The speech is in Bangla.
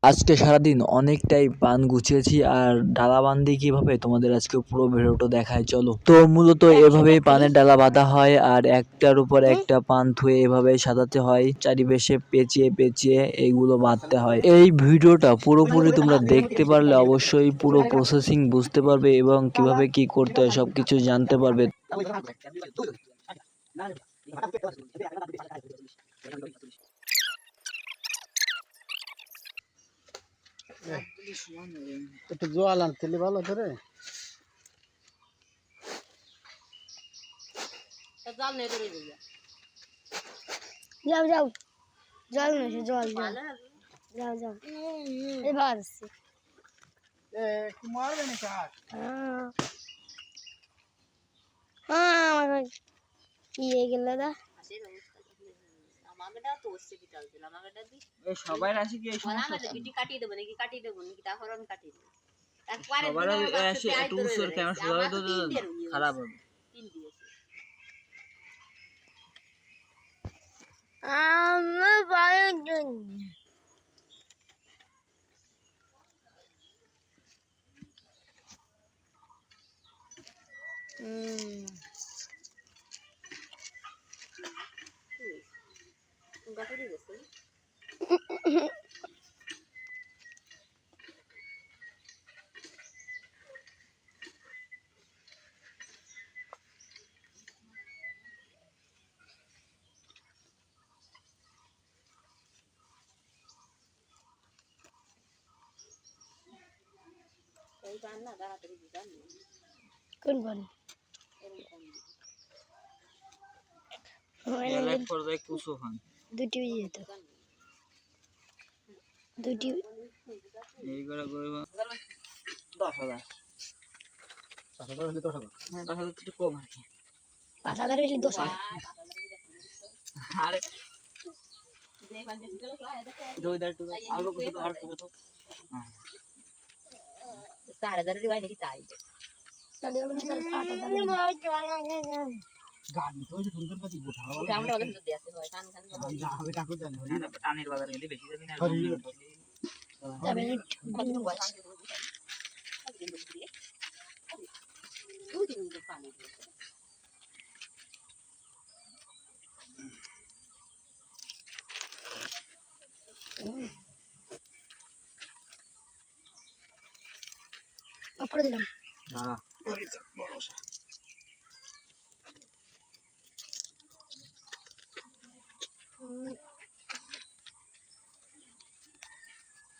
আজকে সারাদিন অনেকটাই পান গুছিয়েছি আর ডালা বান্ধি কিভাবে তোমাদের আজকে পুরো ভিডিওটা দেখায় চলো। তো মূলত এভাবেই পানের ডালা বাঁধা হয় আর একটার উপর একটা পান থুয়ে এভাবে সাজাতে হয়, চারিপাশে পেঁচিয়ে পেঁচিয়ে এইগুলো বাঁধতে হয়। এই ভিডিওটা পুরোপুরি তোমরা দেখতে পারলে অবশ্যই পুরো প্রসেসিং বুঝতে পারবে এবং কিভাবে কি করতে হয় সবকিছু জানতে পারবে। একটু জল আনতে ভালো করে যাও যাও জল নেই জল যাও যাও এবার আসছে একটু মারবে না কাজ হ্যাঁ আমার কি হয়ে গেল দাদা সবাই আসি কি এই সমস্যা কাটিয়ে দেবো নাকি কাটিয়ে দেবো নাকি তারপর আমি কাটিয়ে দেবো সবার আসে একটু উৎসর কেমন খারাপ হবে আমার বাড়ির জন্য কোন কোন দুটি যেত দুটি এই করে করে 10,000 একটু কম আর কি 5,000 বেশি 10,000 আরে আলু কত আর কত 4,000 দিবাই নাকি তাই গাড়ি তো যে সুন্দর কাছে গোটা আমরা ওদের মধ্যে আছে হয় কান কান যা হবে কাকু জানে টানের বাজারে গেলে বেশি যাবে না তবে কত বয়স দুদিন পানি করে দিলাম হ্যাঁ